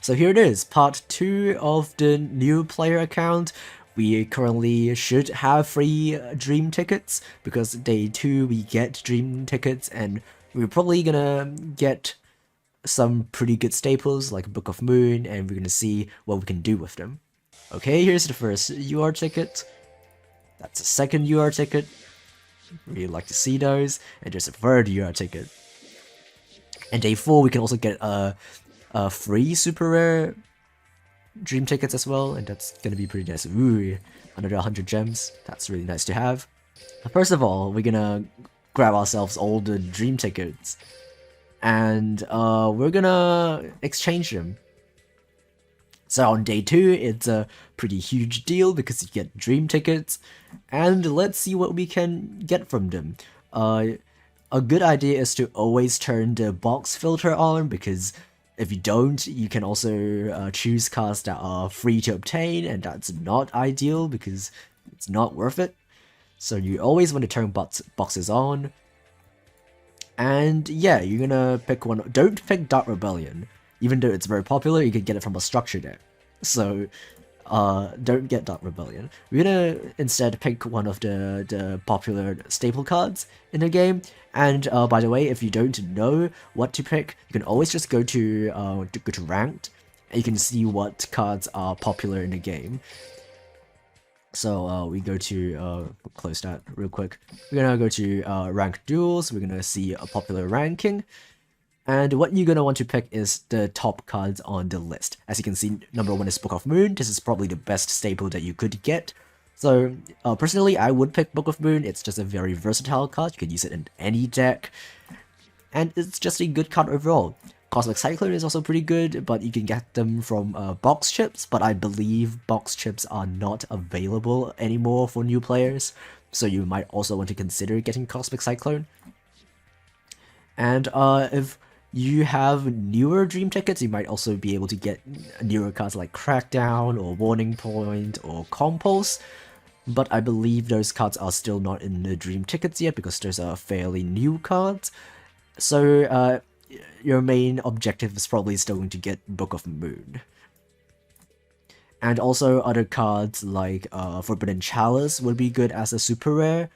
So here it is, part 2 of the new player account. We currently should have free dream tickets, because day 2 we get dream tickets, and we're probably gonna get some pretty good staples like Book of Moon, and we're gonna see what we can do with them. Okay, here's the first UR ticket. That's the second UR ticket. Really like to see those. And there's a third UR ticket. And day 4 we can also get a free super rare dream tickets as well, and that's gonna be pretty nice. Ooh, another 100 gems. That's really nice to have. First of all, we're gonna grab ourselves all the dream tickets, and we're gonna exchange them. So on day 2, it's a pretty huge deal because you get dream tickets, and let's see what we can get from them. A good idea is to always turn the box filter on, because if you don't, you can also choose cards that are free to obtain, and that's not ideal because it's not worth it. So you always want to turn boxes on. And yeah, you're gonna pick one. Don't pick Dark Rebellion. Even though it's very popular, you can get it from a structure deck. So don't get Dark Rebellion. We're gonna instead pick one of the popular staple cards in the game. And by the way, if you don't know what to pick, you can always just go to Ranked, and you can see what cards are popular in the game. So we go to close that real quick. We're gonna go to Ranked Duels. We're gonna see a popular ranking. And what you're gonna want to pick is the top cards on the list. As you can see, number 1 is Book of Moon. This is probably the best staple that you could get. So personally, I would pick Book of Moon. It's just a very versatile card. You can use it in any deck, and it's just a good card overall. Cosmic Cyclone is also pretty good, but you can get them from box chips, but I believe box chips are not available anymore for new players, so you might also want to consider getting Cosmic Cyclone. And if you have newer dream tickets, you might also be able to get newer cards like Crackdown or Warning Point or Compulse, but I believe those cards are still not in the dream tickets yet because those are fairly new cards. So your main objective is probably still going to get Book of Moon. And also other cards like Forbidden Chalice would be good as a super rare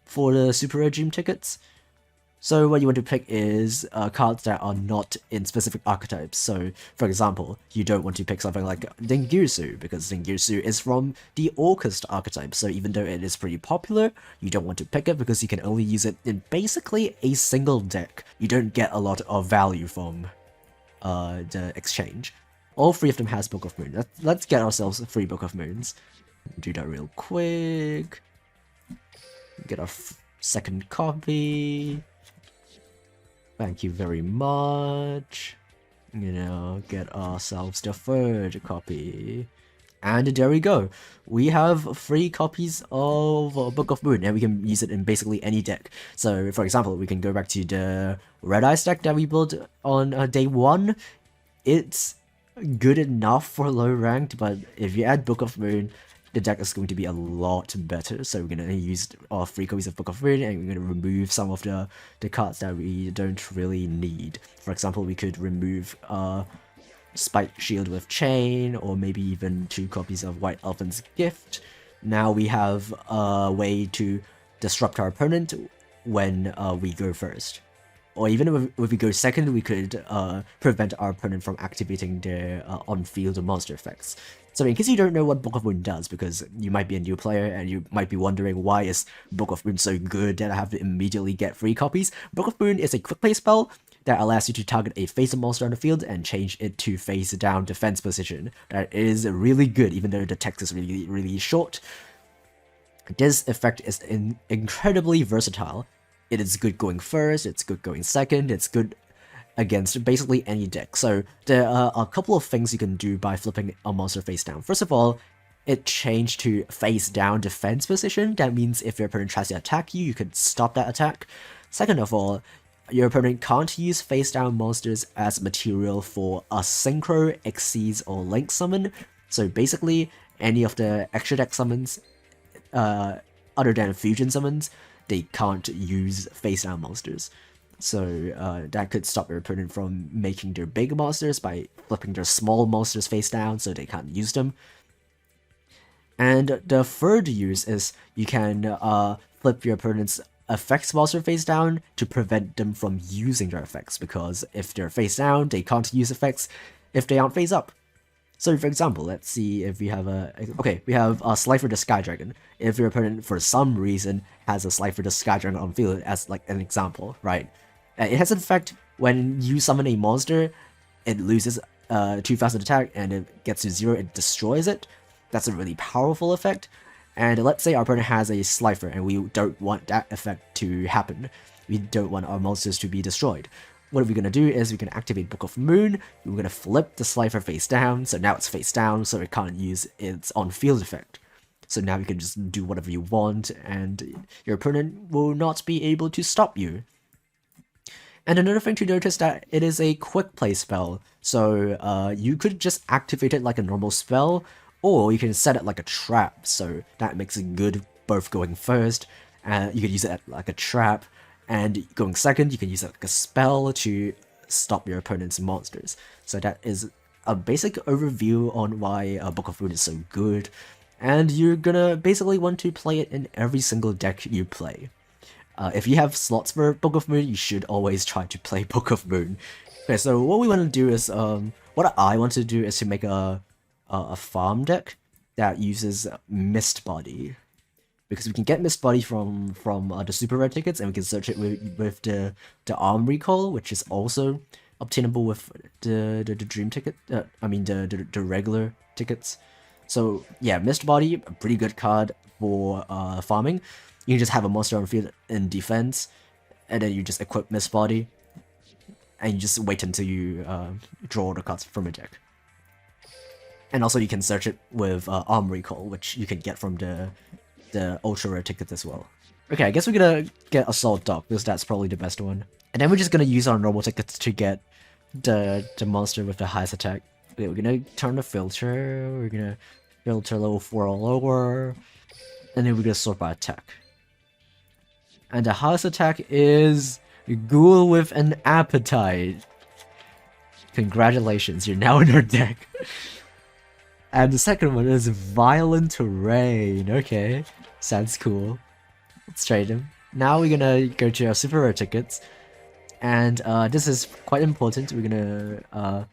for the super rare dream tickets. So what you want to pick is cards that are not in specific archetypes. So, for example, you don't want to pick something like Dengirsu, because Dengirsu is from the Orcust archetype. So even though it is pretty popular, you don't want to pick it because you can only use it in basically a single deck. You don't get a lot of value from the exchange. All 3 of them has Book of Moon. Let's get ourselves 3 Book of Moons. Do that real quick. Get our second copy. Thank you very much. You know, get ourselves the third copy. And there we go. We have 3 copies of Book of Moon, and we can use it in basically any deck. So, for example, we can go back to the Red Eyes deck that we built on day 1. It's good enough for low ranked, but if you add Book of Moon, the deck is going to be a lot better. So we're going to use our 3 copies of Book of Moon, and we're going to remove some of the cards that we don't really need. For example, we could remove Spike Shield with Chain, or maybe even 2 copies of White Elephant's Gift. Now we have a way to disrupt our opponent when we go first. Or even if we go second, we could prevent our opponent from activating their on-field monster effects. So in case you don't know what Book of Moon does, because you might be a new player and you might be wondering why is Book of Moon so good that I have to immediately get 3 copies, Book of Moon is a quick play spell that allows you to target a face monster on the field and change it to face down defense position. That is really good, even though the text is really short. This effect is incredibly versatile. It is good going first, it's good going second, it's good against basically any deck. So there are a couple of things you can do by flipping a monster face down. First of all, it changed to face down defense position. That means if your opponent tries to attack you, you can stop that attack. Second of all, your opponent can't use face down monsters as material for a Synchro, Exceeds, or Link summon. So basically, any of the extra deck summons, other than fusion summons, they can't use face down monsters. So that could stop your opponent from making their big monsters by flipping their small monsters face down so they can't use them. And the third use is you can flip your opponent's effects monster face down to prevent them from using their effects, because if they're face down, they can't use effects if they aren't face up. So for example, let's see if we have we have a Slifer the Sky Dragon. If your opponent for some reason has a Slifer the Sky Dragon on field as like an example, right? It has an effect when you summon a monster, it loses 2000 attack and it gets to 0, it destroys it. That's a really powerful effect. And let's say our opponent has a Slifer and we don't want that effect to happen. We don't want our monsters to be destroyed. What we're going to do is we can activate Book of Moon, we're going to flip the Slifer face down, so now it's face down, so it can't use its on-field effect. So now you can just do whatever you want, and your opponent will not be able to stop you. And another thing to notice that it is a quick play spell, so you could just activate it like a normal spell, or you can set it like a trap, so that makes it good both going first, and you can use it like a trap, and going second, you can use it like a spell to stop your opponent's monsters. So that is a basic overview on why Book of Moon is so good, and you're gonna basically want to play it in every single deck you play. If you have slots for Book of Moon, you should always try to play Book of Moon. Okay, so what we want to do is, what I want to do is to make a farm deck that uses Mist Body, because we can get Mist Body from the super rare tickets, and we can search it with the Arm Recall, which is also obtainable with the Dream ticket. The regular tickets. So yeah, Mist Body, a pretty good card for farming. You can just have a monster on the field in defense, and then you just equip Mist Body, and you just wait until you draw the cards from a deck. And also you can search it with Arm Recall, which you can get from the ultra rare tickets as well. Okay, I guess we're gonna get Assault Dog, because that's probably the best one. And then we're just gonna use our normal tickets to get the monster with the highest attack. Okay, we're gonna turn the filter, we're gonna filter level 4 or lower, and then we're gonna sort by attack. And the highest attack is Ghoul with an Appetite. Congratulations, you're now in our deck. And the second one is Violent Rain. Okay, sounds cool. Let's trade him. Now we're gonna go to our super rare tickets. And this is quite important. We're gonna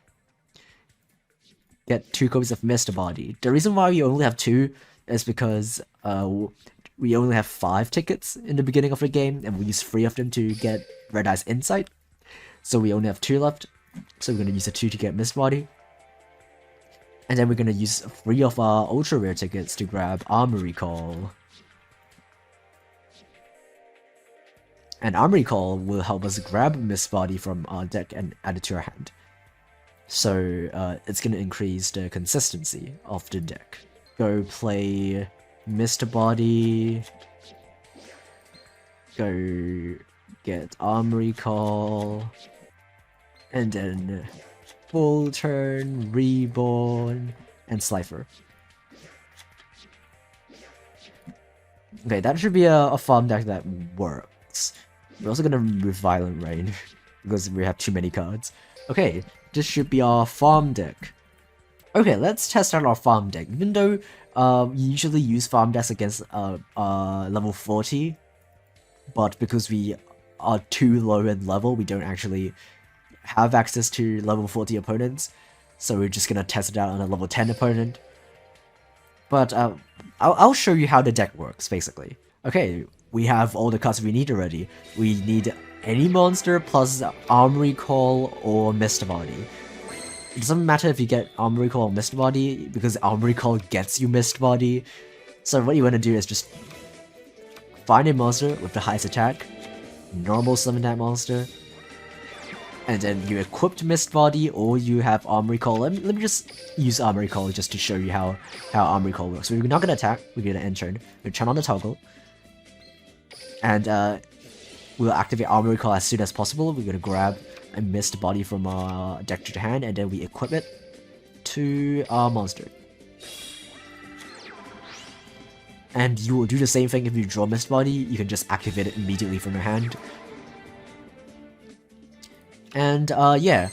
get 2 copies of Mist Body. The reason why we only have 2 is because we only have 5 tickets in the beginning of the game, and we use 3 of them to get Red Eye's Insight. So we only have 2 left. So we're gonna use the 2 to get Mist Body. And then we're gonna use 3 of our ultra rare tickets to grab Armor Recall. And Armor Recall will help us grab Mist Body from our deck and add it to our hand. So it's gonna increase the consistency of the deck. Go play Mist Body. Go get Armor Recall. And then Full Turn, Reborn, and Slifer. Okay, that should be a farm deck that works. We're also gonna remove Violent Rain, because we have too many cards. Okay, this should be our farm deck. Okay, let's test out our farm deck. Even though we usually use farm decks against level 40, but because we are too low in level, we don't actually have access to level 40 opponents, so we're just gonna test it out on a level 10 opponent. But I'll show you how the deck works, basically. Okay, we have all the cards we need already. We need any monster plus Arm Recall or Mist Body. It doesn't matter if you get Arm Recall or Mist Body, because Arm Recall gets you Mist Body. So what you want to do is just find a monster with the highest attack, normal summon that monster, and then you equipped Mist Body or you have Arm Recall. Let me just use Arm Recall just to show you how Arm Recall works. So we're not going to attack, we're going to end turn. We'll turn on the toggle. And we'll activate Arm Recall as soon as possible. We're going to grab a Mist Body from our deck to hand, and then we equip it to our monster. And you will do the same thing if you draw Mist Body. You can just activate it immediately from your hand. And yeah.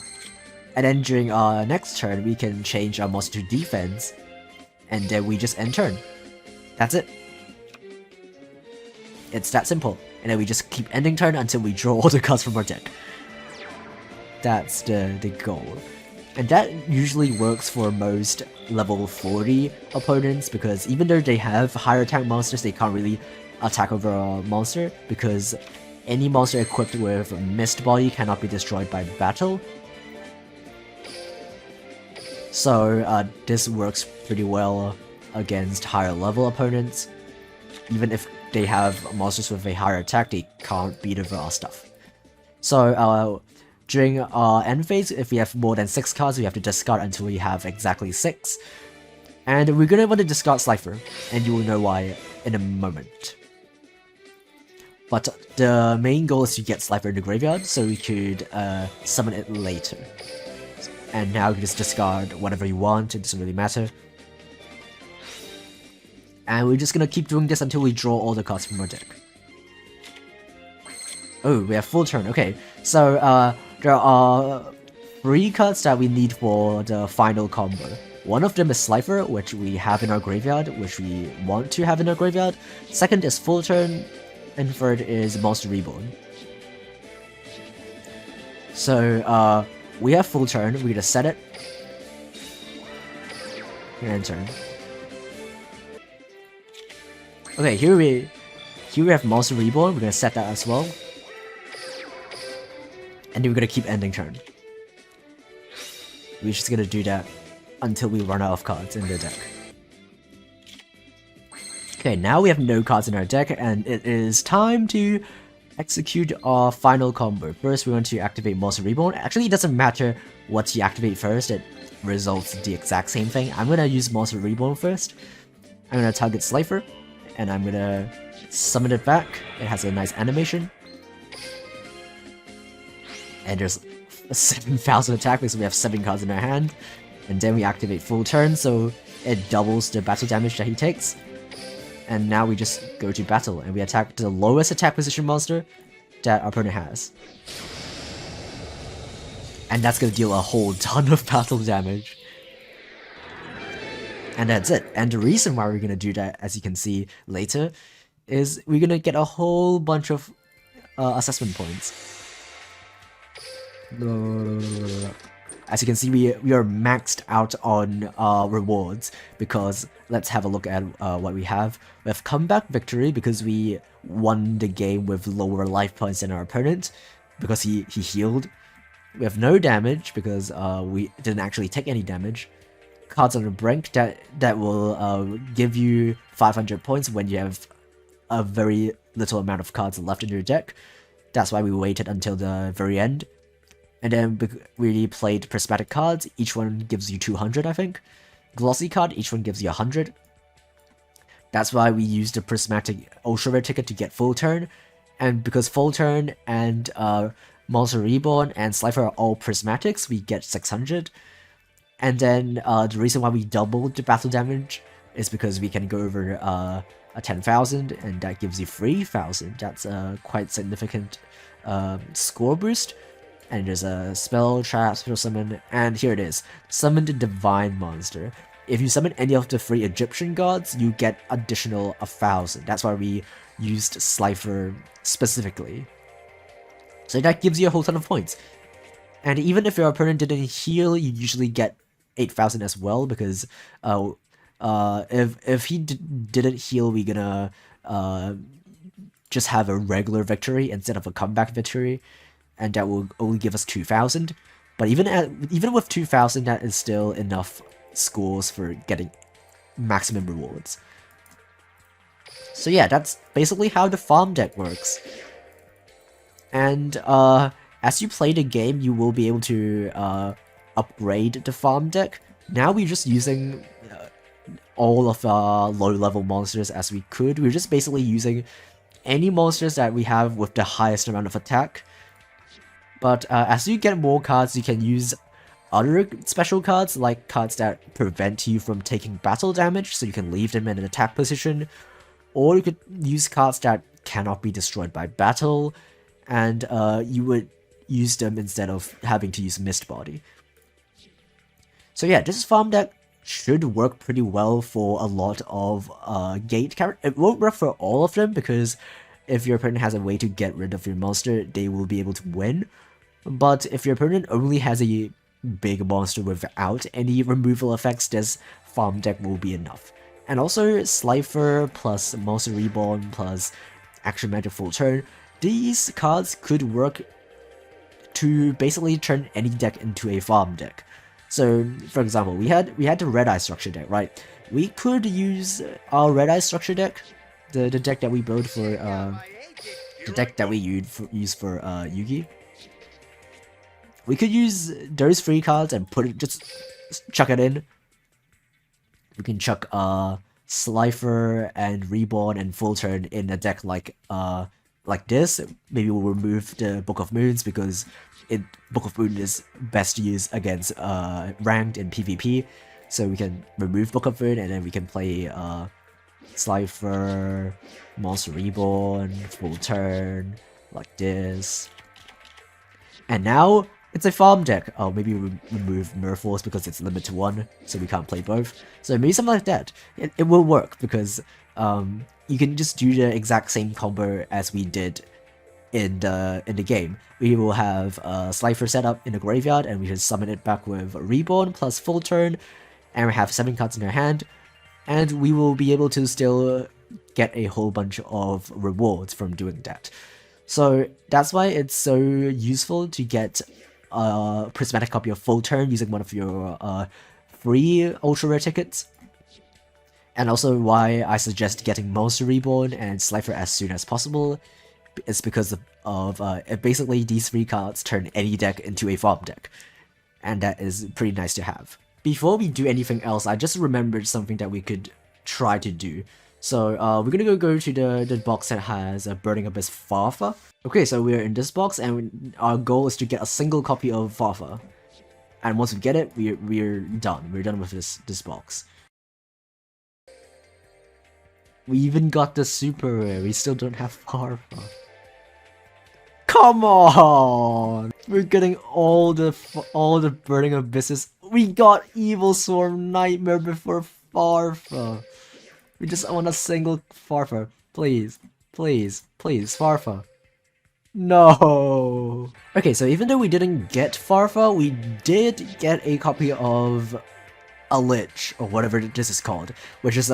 And then during our next turn, we can change our monster to defense. And then we just end turn. That's it. It's that simple. And then we just keep ending turn until we draw all the cards from our deck. That's the goal. And that usually works for most level 40 opponents, because even though they have higher attack monsters, they can't really attack over a monster, because any monster equipped with Mist Body cannot be destroyed by battle. So this works pretty well against higher level opponents. Even if they have monsters with a higher attack, they can't beat over our stuff. So during our end phase, if we have more than 6 cards, we have to discard until we have exactly 6. And we're gonna want to discard Slifer, and you will know why in a moment. But the main goal is to get Slifer in the graveyard, so we could summon it later. And now you can just discard whatever you want, it doesn't really matter. And we're just gonna keep doing this until we draw all the cards from our deck. Oh, we have full turn, okay. So there are 3 cards that we need for the final combo. One of them is Slifer, which we have in our graveyard, which we want to have in our graveyard. Second is full turn, and third is Monster Reborn. So we have full turn, we're gonna set it. And turn. Okay, here we have Monster Reborn, we're gonna set that as well. And then we're gonna keep ending turn. We're just gonna do that until we run out of cards in the deck. Okay, now we have no cards in our deck, and it is time to execute our final combo. First, we want to activate Monster Reborn. Actually, it doesn't matter what you activate first, it results in the exact same thing. I'm gonna use Monster Reborn first. I'm gonna target Slifer, and I'm gonna summon it back. It has a nice animation. And there's 7,000 attack because we have 7 cards in our hand. And then we activate full turn, so it doubles the battle damage that he takes. And now we just go to battle, and we attack the lowest attack position monster that our opponent has. And that's gonna deal a whole ton of battle damage. And that's it. And the reason why we're gonna do that, as you can see later, is we're gonna get a whole bunch of assessment points. As you can see, we are maxed out on rewards, because let's have a look at what we have. We have comeback victory because we won the game with lower life points than our opponent, because he healed. We have no damage because we didn't actually take any damage. Cards on the brink that will give you 500 points when you have a very little amount of cards left in your deck. That's why we waited until the very end. And then we played prismatic cards, each one gives you 200, I think. Glossy card, each one gives you 100. That's why we used the prismatic ultra rare ticket to get full turn. And because full turn and Monster Reborn and Slifer are all prismatics, we get 600. And then the reason why we doubled the battle damage is because we can go over a 10,000, and that gives you 3,000. That's a quite significant score boost. And there's a spell, trap, special summon, and here it is. Summon the Divine Monster. If you summon any of the 3 Egyptian gods, you get additional 1,000. That's why we used Slifer specifically. So that gives you a whole ton of points. And even if your opponent didn't heal, you usually get 8,000 as well, because if he didn't heal, we're gonna just have a regular victory instead of a comeback victory. And that will only give us 2,000. But even with 2,000, that is still enough scores for getting maximum rewards. So yeah, that's basically how the farm deck works. And as you play the game, you will be able to upgrade the farm deck. Now we're just using all of our low-level monsters as we could. We're just basically using any monsters that we have with the highest amount of attack. But as you get more cards, you can use other special cards, like cards that prevent you from taking battle damage, so you can leave them in an attack position. Or you could use cards that cannot be destroyed by battle, and you would use them instead of having to use Mist Body. So yeah, this farm deck should work pretty well for a lot of gate characters. It won't work for all of them because if your opponent has a way to get rid of your monster, they will be able to win. But if your opponent only has a big monster without any removal effects, this farm deck will be enough. And also Slifer plus Monster Reborn plus Action Magic Full Turn, these cards could work to basically turn any deck into a farm deck. So, for example, we had the Red Eye structure deck, right? We could use our Red Eye structure deck, the deck that we built for the deck that we use for Yugi. We could use those 3 cards and just chuck it in. We can chuck Slifer and Reborn and Full Turn in a deck like this. Maybe we'll remove the Book of Moons because Book of Moon is best used against ranked in PvP. So we can remove Book of Moon and then we can play Slifer, Monster Reborn, Full Turn, like this. And now it's a farm deck. Oh, maybe we remove Merfolk because it's limited to 1, so we can't play both. So maybe something like that. It will work because you can just do the exact same combo as we did in the game. We will have Slifer set up in the graveyard and we can summon it back with Reborn plus Full Turn, and we have 7 cards in our hand, and we will be able to still get a whole bunch of rewards from doing that. So that's why it's so useful to get a prismatic copy of Full Turn using one of your free ultra rare tickets. And also why I suggest getting Monster Reborn and Slifer as soon as possible is because of basically these 3 cards turn any deck into a farm deck. And that is pretty nice to have. Before we do anything else, I just remembered something that we could try to do. So we're gonna go to the box that has a Burning Abyss Farfa. Okay, so we're in this box and our goal is to get a single copy of Farfa. And once we get it, we're done. We're done with this box. We even got the super rare. We still don't have Farfa. Come on! We're getting all the Burning Abysses. We got Evil Swarm Nightmare before Farfa. We just want a single Farfa. Please, please, please, Farfa. No! Okay, so even though we didn't get Farfa, we did get a copy of a Lich, or whatever this is called, which is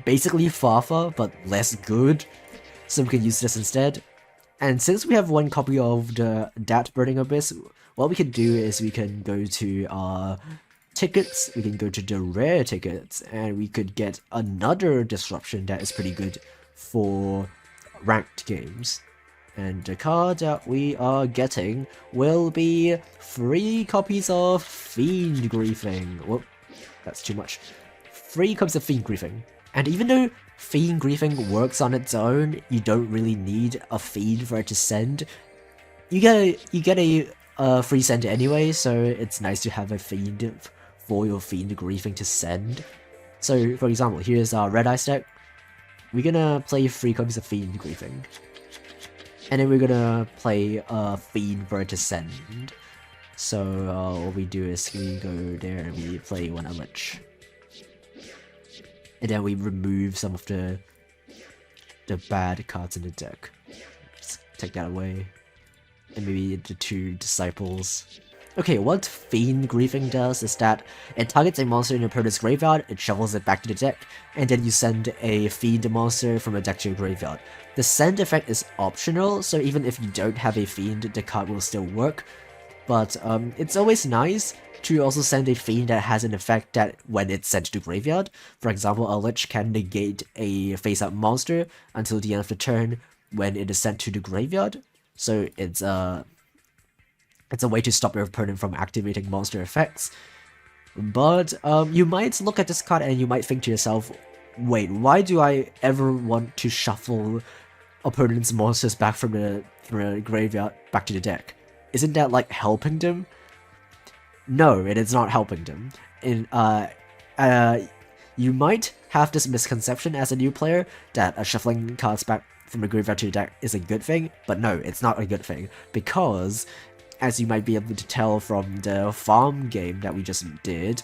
basically Farfa, but less good, so we can use this instead. And since we have 1 copy of that Burning Abyss, what we can do is we can go to tickets, we can go to the rare tickets, and we could get another disruption that is pretty good for ranked games. And the card that we are getting will be 3 copies of Fiend Griefing. Whoop, that's too much. 3 copies of Fiend Griefing. And even though Fiend Griefing works on its own, you don't really need a Fiend for it to send. You get a free send anyway, so it's nice to have a Fiend for your Fiend Griefing to send. So, for example, here's our Red Eye deck. We're gonna play 3 copies of Fiend Griefing. And then we're gonna play Fiend for it to send. So what we do is we go there and we play 1 Lich. And then we remove some of the bad cards in the deck. Just take that away. And maybe the 2 Disciples. Okay, what Fiend Griefing does is that it targets a monster in your opponent's graveyard, it shovels it back to the deck, and then you send a Fiend monster from a deck to your graveyard. The send effect is optional, so even if you don't have a Fiend, the card will still work. But it's always nice to also send a Fiend that has an effect that when it's sent to graveyard. For example, a Lich can negate a face-up monster until the end of the turn when it is sent to the graveyard. So it's a way to stop your opponent from activating monster effects. But you might look at this card and you might think to yourself, wait, why do I ever want to shuffle opponent's monsters back from the graveyard back to the deck? Isn't that like helping them? No, it is not helping them. You might have this misconception as a new player that shuffling cards back from the graveyard to the deck is a good thing, but no, it's not a good thing, because as you might be able to tell from the farm game that we just did,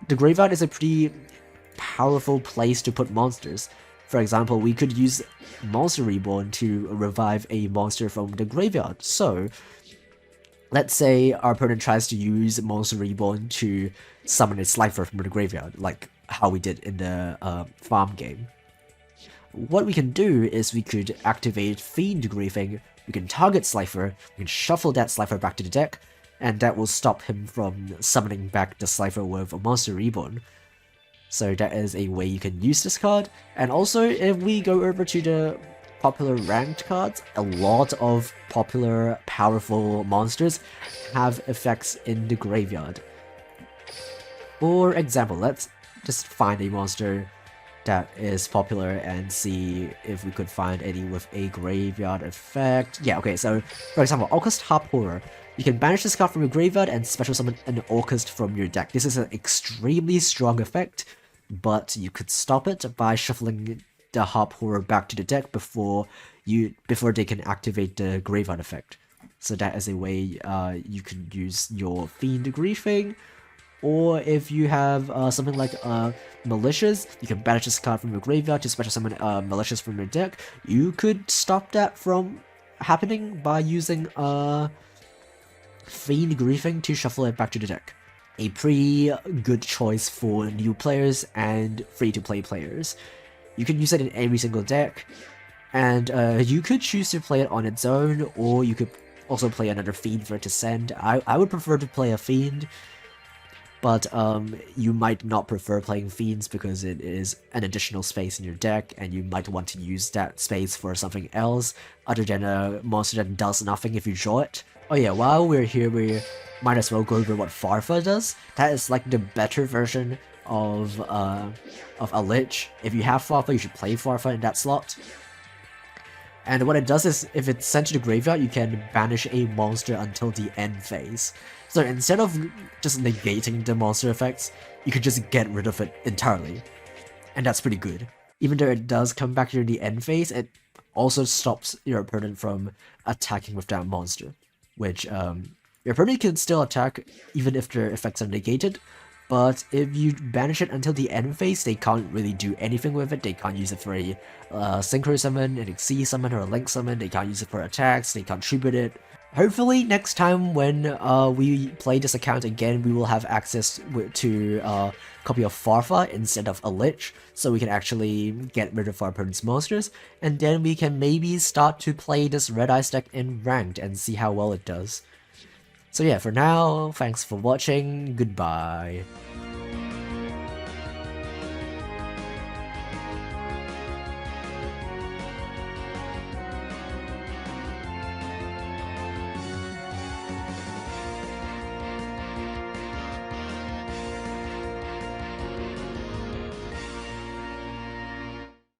the graveyard is a pretty powerful place to put monsters. For example, we could use Monster Reborn to revive a monster from the graveyard. So, let's say our opponent tries to use Monster Reborn to summon a Slifer from the graveyard, like how we did in the farm game. What we can do is we could activate Fiend Griefing, we can target Slifer, we can shuffle that Slifer back to the deck, and that will stop him from summoning back the Slifer with a Monster Reborn. So that is a way you can use this card. And also, if we go over to the popular ranked cards, a lot of popular powerful monsters have effects in the graveyard. For example, let's just find a monster that is popular and see if we could find any with a graveyard effect. Yeah, okay, so for example, August Harp Horror. You can banish this card from your graveyard and special summon an Orcust from your deck. This is an extremely strong effect, but you could stop it by shuffling the Harp Horror back to the deck before they can activate the graveyard effect. So that is a way you can use your Fiend Griefing. Or if you have something like Malicious, you can banish this card from your graveyard to special summon Malicious from your deck. You could stop that from happening by using Fiend Griefing to shuffle it back to the deck. A pretty good choice for new players and free-to-play players. You can use it in every single deck, and you could choose to play it on its own, or you could also play another Fiend for it to send. I would prefer to play a Fiend, but you might not prefer playing Fiends because it is an additional space in your deck, and you might want to use that space for something else other than a monster that does nothing if you draw it. Oh yeah, while we're here, we might as well go over what Farfa does. That is like the better version of a Lich. If you have Farfa, you should play Farfa in that slot. And what it does is, if it's sent to the graveyard, you can banish a monster until the end phase. So instead of just negating the monster effects, you could just get rid of it entirely. And that's pretty good. Even though it does come back during the end phase, it also stops your opponent from attacking with that monster. Which, your opponent can still attack even if their effects are negated, but if you banish it until the end phase, they can't really do anything with it. They can't use it for a Synchro Summon, an Exceed Summon, or a Link Summon. They can't use it for attacks, they can't tribute it. Hopefully next time when we play this account again, we will have access to a copy of Farfa instead of a Lich, so we can actually get rid of our opponent's monsters, and then we can maybe start to play this Red Eyes deck in Ranked and see how well it does. So yeah, for now, thanks for watching, goodbye.